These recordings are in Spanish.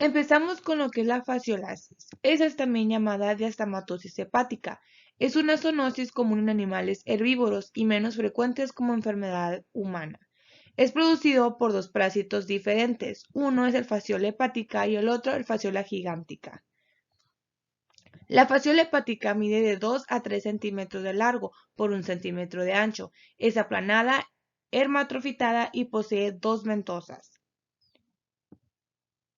Empezamos con lo que es la fasciolasis. Esa es también llamada diastamatosis hepática. Es una zoonosis común en animales herbívoros y menos frecuentes como enfermedad humana. Es producido por dos parásitos diferentes. Uno es el fasciola hepática y el otro el fasciola gigántica. La fasciola hepática mide de 2 a 3 centímetros de largo por 1 centímetro de ancho. Es aplanada, hermafroditada y posee dos ventosas.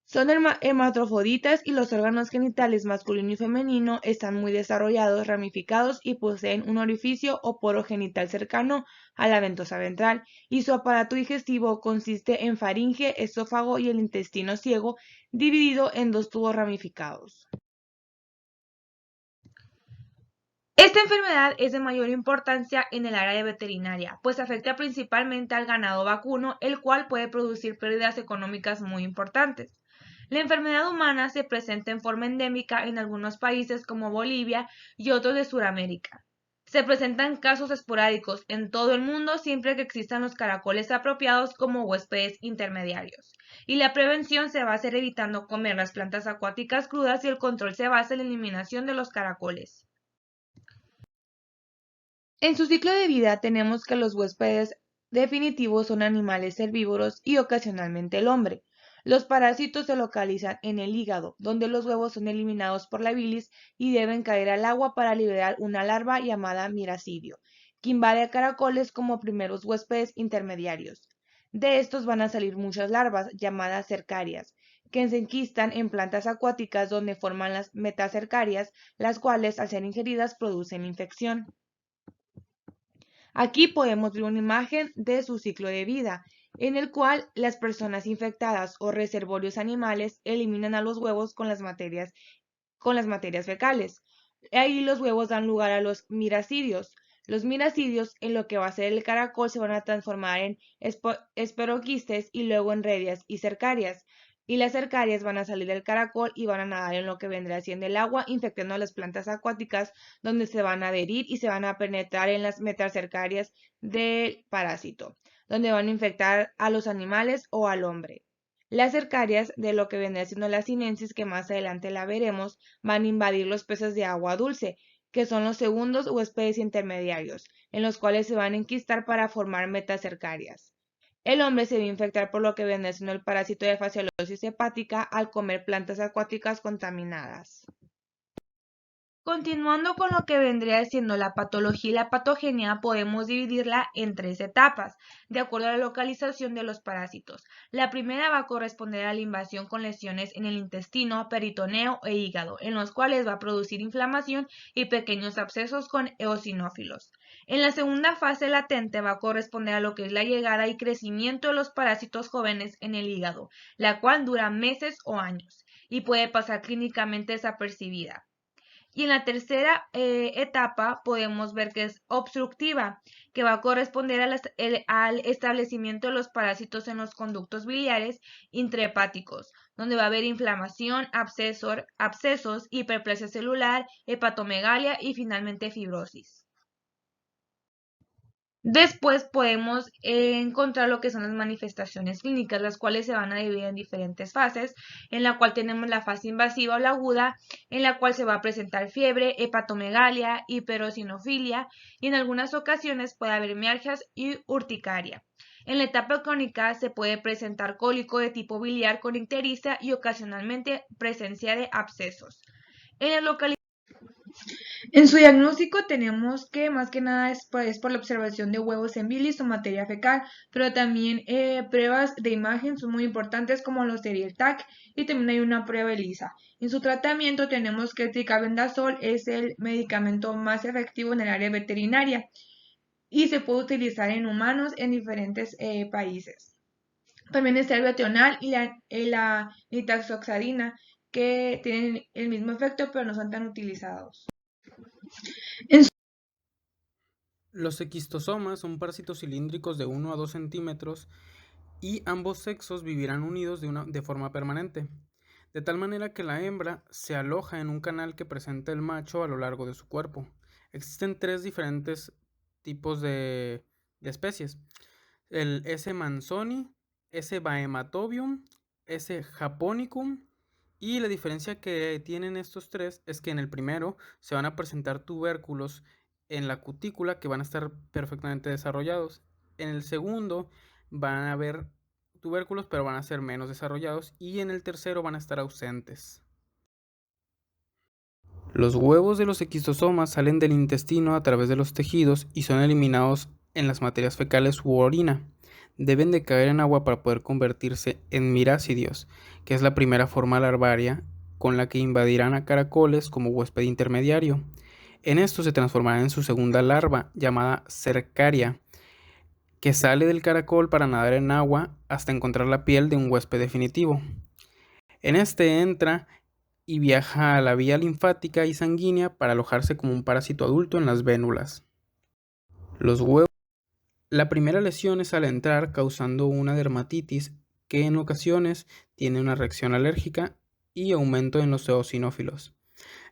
Son hermafroditas y los órganos genitales masculino y femenino están muy desarrollados, ramificados y poseen un orificio o poro genital cercano a la ventosa ventral, y su aparato digestivo consiste en faringe, esófago y el intestino ciego, dividido en dos tubos ramificados. Esta enfermedad es de mayor importancia en el área de veterinaria, pues afecta principalmente al ganado vacuno, el cual puede producir pérdidas económicas muy importantes. La enfermedad humana se presenta en forma endémica en algunos países como Bolivia y otros de Sudamérica. Se presentan casos esporádicos en todo el mundo siempre que existan los caracoles apropiados como huéspedes intermediarios. Y la prevención se va a hacer evitando comer las plantas acuáticas crudas y el control se basa en la eliminación de los caracoles. En su ciclo de vida tenemos que los huéspedes definitivos son animales herbívoros y ocasionalmente el hombre. Los parásitos se localizan en el hígado, donde los huevos son eliminados por la bilis y deben caer al agua para liberar una larva llamada miracidio, que invade a caracoles como primeros huéspedes intermediarios. De estos van a salir muchas larvas, llamadas cercarias, que se enquistan en plantas acuáticas donde forman las metacercarias, las cuales al ser ingeridas producen infección. Aquí podemos ver una imagen de su ciclo de vida, en el cual las personas infectadas o reservorios animales eliminan a los huevos con las materias fecales. Ahí los huevos dan lugar a los miracidios. Los miracidios, en lo que va a ser el caracol, se van a transformar en esperoquistes y luego en redias y cercarias. Y las cercarias van a salir del caracol y van a nadar en lo que vendrá siendo el agua, infectando a las plantas acuáticas, donde se van a adherir y se van a penetrar en las metacercarias del parásito, donde van a infectar a los animales o al hombre. Las cercarias, de lo que vendrá siendo la sinensis, que más adelante la veremos, van a invadir los peces de agua dulce, que son los segundos huéspedes intermediarios, en los cuales se van a enquistar para formar metacercarias. El hombre se va a infectar por lo que viene siendo el parásito de fasciolosis hepática al comer plantas acuáticas contaminadas. Continuando con lo que vendría siendo la patología y la patogenia, podemos dividirla en tres etapas, de acuerdo a la localización de los parásitos. La primera va a corresponder a la invasión con lesiones en el intestino, peritoneo e hígado, en los cuales va a producir inflamación y pequeños abscesos con eosinófilos. En la segunda fase latente va a corresponder a lo que es la llegada y crecimiento de los parásitos jóvenes en el hígado, la cual dura meses o años y puede pasar clínicamente desapercibida. Y en la tercera etapa podemos ver que es obstructiva, que va a corresponder al establecimiento de los parásitos en los conductos biliares intrahepáticos, donde va a haber inflamación, abscesos, hiperplasia celular, hepatomegalia y finalmente fibrosis. Después podemos encontrar lo que son las manifestaciones clínicas, las cuales se van a dividir en diferentes fases, en la cual tenemos la fase invasiva o la aguda, en la cual se va a presentar fiebre, hepatomegalia, hiperosinofilia y en algunas ocasiones puede haber mialgias y urticaria. En la etapa crónica se puede presentar cólico de tipo biliar con ictericia y ocasionalmente presencia de abscesos. En la En su diagnóstico tenemos que más que nada es por la observación de huevos en bilis o materia fecal, pero también pruebas de imagen son muy importantes como los sería el TAC y también hay una prueba ELISA. En su tratamiento tenemos que el tricabendazol es el medicamento más efectivo en el área veterinaria y se puede utilizar en humanos en diferentes países. También está el betional y la nitazoxanida que tienen el mismo efecto pero no son tan utilizados. Los esquistosomas son parásitos cilíndricos de 1 a 2 centímetros y ambos sexos vivirán unidos de forma permanente, de tal manera que la hembra se aloja en un canal que presenta el macho a lo largo de su cuerpo. Existen tres diferentes tipos de especies: el S. manzoni, S. baematobium, S. japonicum Y la diferencia que tienen estos tres es que en el primero se van a presentar tubérculos en la cutícula que van a estar perfectamente desarrollados. En el segundo van a haber tubérculos, pero van a ser menos desarrollados. Y en el tercero van a estar ausentes. Los huevos de los esquistosomas salen del intestino a través de los tejidos y son eliminados en las materias fecales u orina. Deben de caer en agua para poder convertirse en mirácidios, que es la primera forma larvaria con la que invadirán a caracoles como huésped intermediario. En esto se transformarán en su segunda larva, llamada cercaria, que sale del caracol para nadar en agua hasta encontrar la piel de un huésped definitivo. En este entra y viaja a la vía linfática y sanguínea para alojarse como un parásito adulto en las vénulas. Los huevos. La primera lesión es al entrar, causando una dermatitis que en ocasiones tiene una reacción alérgica y aumento en los eosinófilos.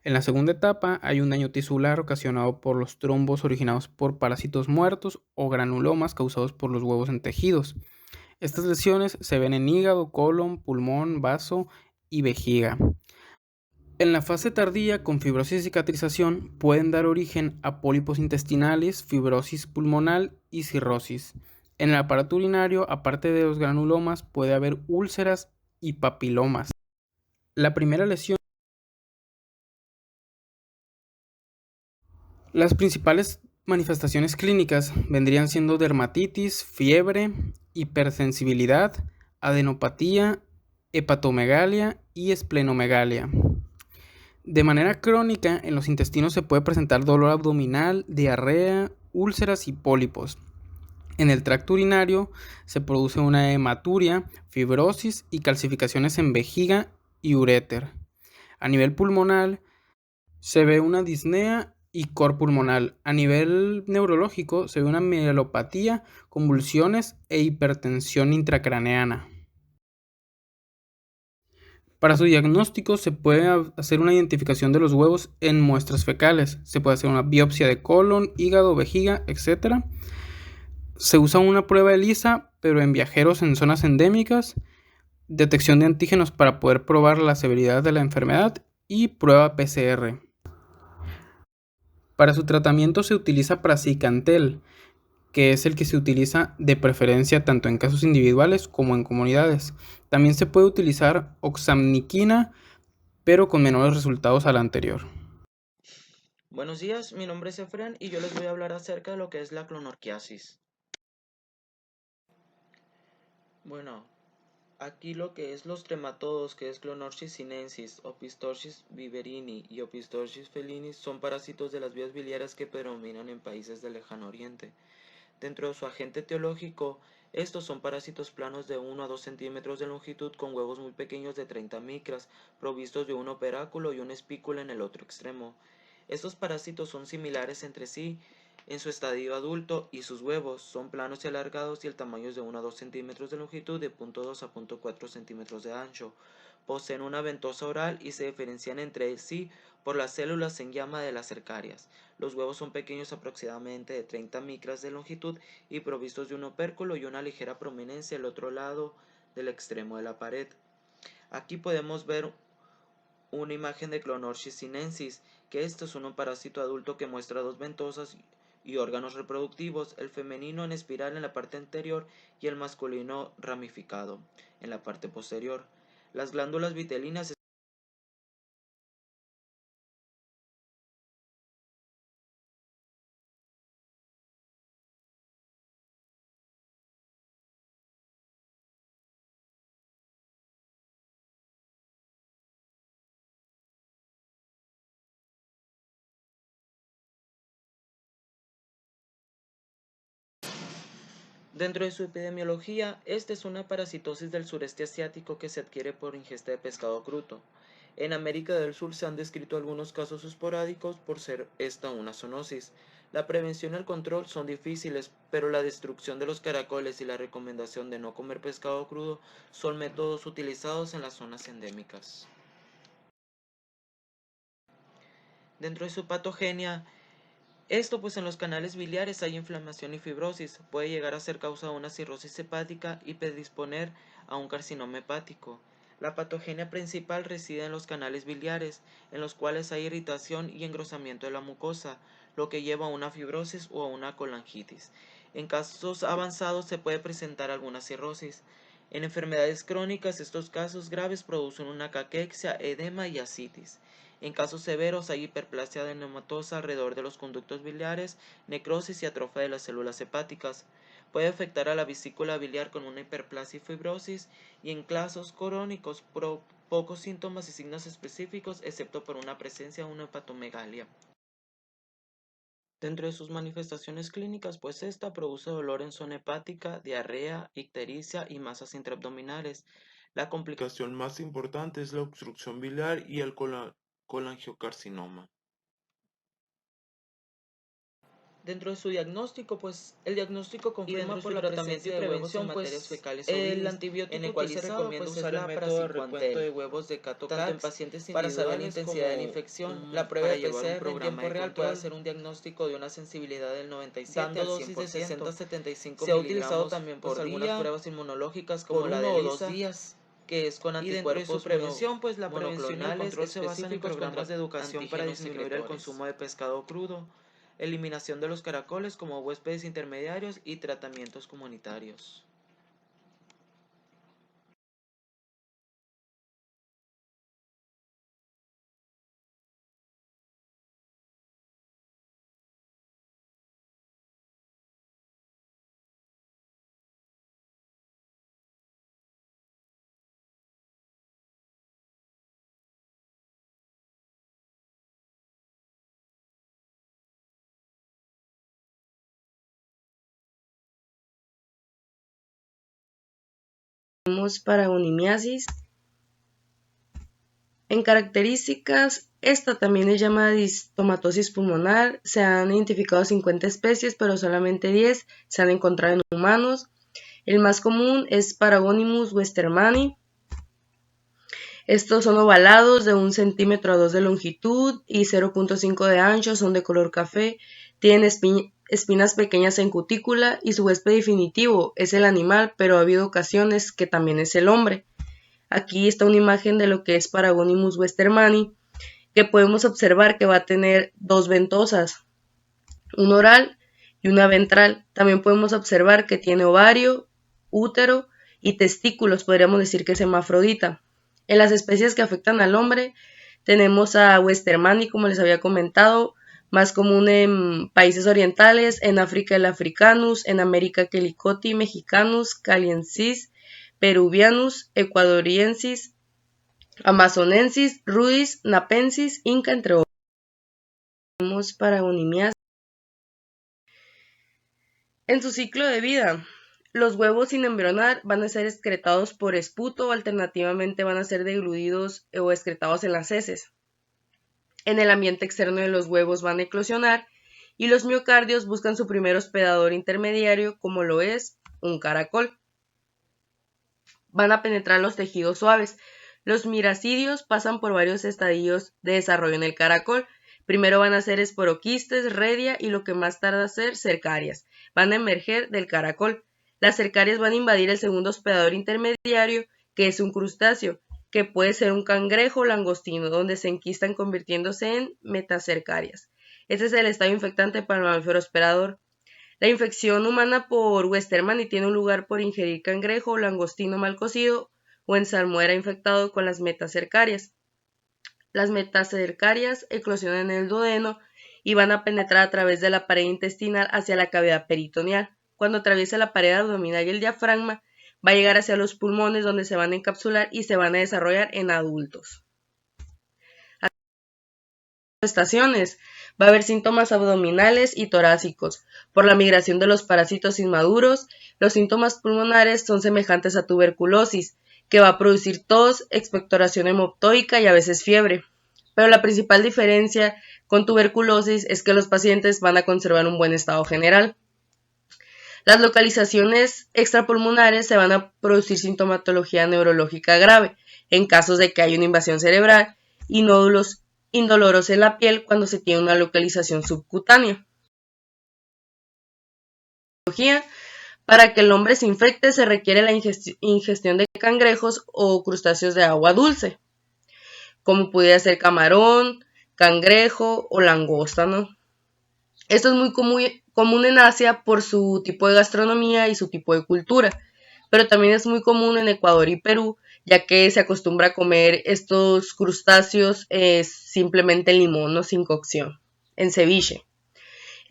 En la segunda etapa hay un daño tisular ocasionado por los trombos originados por parásitos muertos o granulomas causados por los huevos en tejidos. Estas lesiones se ven en hígado, colon, pulmón, vaso y vejiga. En la fase tardía, con fibrosis y cicatrización, pueden dar origen a pólipos intestinales, fibrosis pulmonar y cirrosis. En el aparato urinario, aparte de los granulomas, puede haber úlceras y papilomas. La primera lesión. Las principales manifestaciones clínicas vendrían siendo dermatitis, fiebre, hipersensibilidad, adenopatía, hepatomegalia y esplenomegalia. De manera crónica, en los intestinos se puede presentar dolor abdominal, diarrea, úlceras y pólipos. En el tracto urinario se produce una hematuria, fibrosis y calcificaciones en vejiga y uréter. A nivel pulmonar se ve una disnea y cor pulmonar. A nivel neurológico se ve una mielopatía, convulsiones e hipertensión intracraneana. Para su diagnóstico se puede hacer una identificación de los huevos en muestras fecales. Se puede hacer una biopsia de colon, hígado, vejiga, etc. Se usa una prueba ELISA, pero en viajeros en zonas endémicas, detección de antígenos para poder probar la severidad de la enfermedad y prueba PCR. Para su tratamiento se utiliza praziquantel, que es el que se utiliza de preferencia tanto en casos individuales como en comunidades. También se puede utilizar oxamniquina, pero con menores resultados a la anterior. Buenos días, mi nombre es Efren y yo les voy a hablar acerca de lo que es la clonorquiasis. Bueno, aquí lo que es los trematodos, que es Clonorchis sinensis, Opistorchis viverini y Opistorchis felinis, son parásitos de las vías biliares que predominan en países del lejano oriente. Dentro de su agente etiológico, estos son parásitos planos de 1 a 2 centímetros de longitud con huevos muy pequeños de 30 micras, provistos de un operáculo y una espícula en el otro extremo. Estos parásitos son similares entre sí en su estadio adulto y sus huevos son planos y alargados y el tamaño es de 1 a 2 centímetros de longitud de 0.2 a 0.4 centímetros de ancho. Poseen una ventosa oral y se diferencian entre sí por las células en llama de las cercarias. Los huevos son pequeños, aproximadamente de 30 micras de longitud y provistos de un opérculo y una ligera prominencia al otro lado del extremo de la pared. Aquí podemos ver una imagen de Clonorchis sinensis, que esto es un parásito adulto que muestra dos ventosas y órganos reproductivos, el femenino en espiral en la parte anterior y el masculino ramificado en la parte posterior. Las glándulas vitelinas Dentro de su epidemiología, esta es una parasitosis del sureste asiático que se adquiere por ingesta de pescado crudo. En América del Sur se han descrito algunos casos esporádicos por ser esta una zoonosis. La prevención y el control son difíciles, pero la destrucción de los caracoles y la recomendación de no comer pescado crudo son métodos utilizados en las zonas endémicas. Dentro de su patogenia, esto pues en los canales biliares hay inflamación y fibrosis, puede llegar a ser causa de una cirrosis hepática y predisponer a un carcinoma hepático. La patogenia principal reside en los canales biliares, en los cuales hay irritación y engrosamiento de la mucosa, lo que lleva a una fibrosis o a una colangitis. En casos avanzados se puede presentar alguna cirrosis. En enfermedades crónicas, estos casos graves producen una caquexia, edema y ascitis. En casos severos hay hiperplasia adenomatosa alrededor de los conductos biliares, necrosis y atrofia de las células hepáticas. Puede afectar a la vesícula biliar con una hiperplasia y fibrosis, y en casos crónicos pocos síntomas y signos específicos, excepto por una presencia de una hepatomegalia. Dentro de sus manifestaciones clínicas, pues esta produce dolor en zona hepática, diarrea, ictericia y masas intraabdominales. La complicación más importante es la obstrucción biliar y el colangiocarcinoma. Dentro de su diagnóstico, pues el diagnóstico confirma por la tratamiento y prevención, pues el antibiótico en el cual se recomienda usar el método de recuento de huevos de Cato tanto en pacientes para saber la intensidad de la infección. La prueba de PCR en tiempo real puede hacer un diagnóstico de una sensibilidad del 97 dando dosis de 60 a 75 se ha utilizado también por algunas pruebas inmunológicas como la de 1 o 2 días, que es con anticuerpos. Y dentro de su prevención, pues la prevención y el control se basan en programas de educación para disminuir el consumo de pescado crudo, eliminación de los caracoles como huéspedes intermediarios y tratamientos comunitarios. Tenemos paragonimiasis. En características, esta también es llamada distomatosis pulmonar. Se han identificado 50 especies, pero solamente 10 se han encontrado en humanos. El más común es Paragonimus westermani. Estos son ovalados de 1 centímetro a 2 de longitud y 0.5 de ancho, son de color café, tienen espinas pequeñas en cutícula y su huésped definitivo es el animal, pero ha habido ocasiones que también es el hombre. Aquí está una imagen de lo que es Paragonimus westermani, que podemos observar que va a tener 2 ventosas, una oral y una ventral. También podemos observar que tiene ovario, útero y testículos, podríamos decir que es hermafrodita. En las especies que afectan al hombre tenemos a westermani, como les había comentado, más común en países orientales, en África el africanus, en América Quelicoti mexicanus, caliensis, peruvianus, ecuadoriensis, amazonensis, rudis, napensis, inca, entre otros. Tenemos paragonimiasis. En su ciclo de vida, los huevos sin embrionar van a ser excretados por esputo o alternativamente van a ser degluidos o excretados en las heces. En el ambiente externo de los huevos van a eclosionar y los miocardios buscan su primer hospedador intermediario, como lo es un caracol. Van a penetrar los tejidos suaves. Los miracidios pasan por varios estadios de desarrollo en el caracol. Primero van a ser esporoquistes, redia y lo que más tarda a ser cercarias. Van a emerger del caracol. Las cercarias van a invadir el segundo hospedador intermediario, que es un crustáceo, que puede ser un cangrejo o langostino, donde se enquistan convirtiéndose en metacercarias. Este es el estadio infectante para el mamífero hospedador. La infección humana por westermani tiene un lugar por ingerir cangrejo o langostino mal cocido o en salmuera infectado con las metacercarias. Las metacercarias eclosionan en el duodeno y van a penetrar a través de la pared intestinal hacia la cavidad peritoneal. Cuando atraviesa la pared abdominal y el diafragma, va a llegar hacia los pulmones donde se van a encapsular y se van a desarrollar en adultos. Manifestaciones. Va a haber síntomas abdominales y torácicos. Por la migración de los parásitos inmaduros, los síntomas pulmonares son semejantes a tuberculosis, que va a producir tos, expectoración hemoptoica y a veces fiebre. Pero la principal diferencia con tuberculosis es que los pacientes van a conservar un buen estado general. Las localizaciones extrapulmonares se van a producir sintomatología neurológica grave, en casos de que hay una invasión cerebral y nódulos indoloros en la piel cuando se tiene una localización subcutánea. Para que el hombre se infecte se requiere la ingestión de cangrejos o crustáceos de agua dulce, como pudiera ser camarón, cangrejo o langosta, ¿no? Esto es muy común en Asia por su tipo de gastronomía y su tipo de cultura, pero también es muy común en Ecuador y Perú, ya que se acostumbra a comer estos crustáceos simplemente en limón, no sin cocción, en ceviche.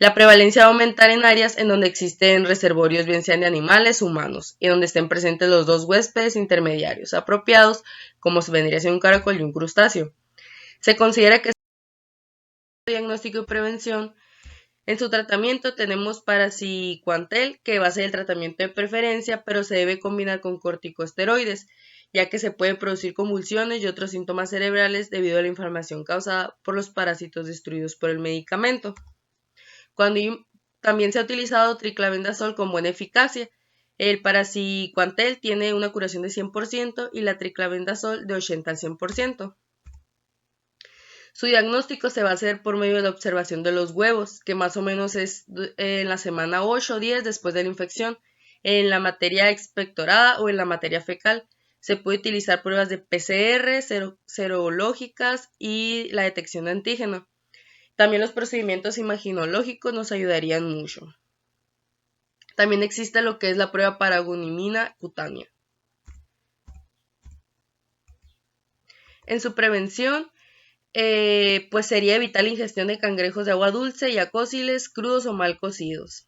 La prevalencia va a aumentar en áreas en donde existen reservorios bien sean de animales o humanos y donde estén presentes los dos huéspedes intermediarios apropiados, como se vendría a ser un caracol y un crustáceo. Se considera que diagnóstico y prevención. En su tratamiento tenemos paracicuantel, que va a ser el tratamiento de preferencia, pero se debe combinar con corticosteroides, ya que se pueden producir convulsiones y otros síntomas cerebrales debido a la inflamación causada por los parásitos destruidos por el medicamento. También se ha utilizado triclavendazol con buena eficacia. El paracicuantel tiene una curación de 100% y la triclavendazol de 80 al 100%. Su diagnóstico se va a hacer por medio de la observación de los huevos, que más o menos es en la semana 8 o 10 después de la infección, en la materia expectorada o en la materia fecal. Se puede utilizar pruebas de PCR, serológicas y la detección de antígeno. También los procedimientos imaginológicos nos ayudarían mucho. También existe lo que es la prueba paragonimina cutánea. En su prevención, pues sería evitar la ingestión de cangrejos de agua dulce y acóciles crudos o mal cocidos.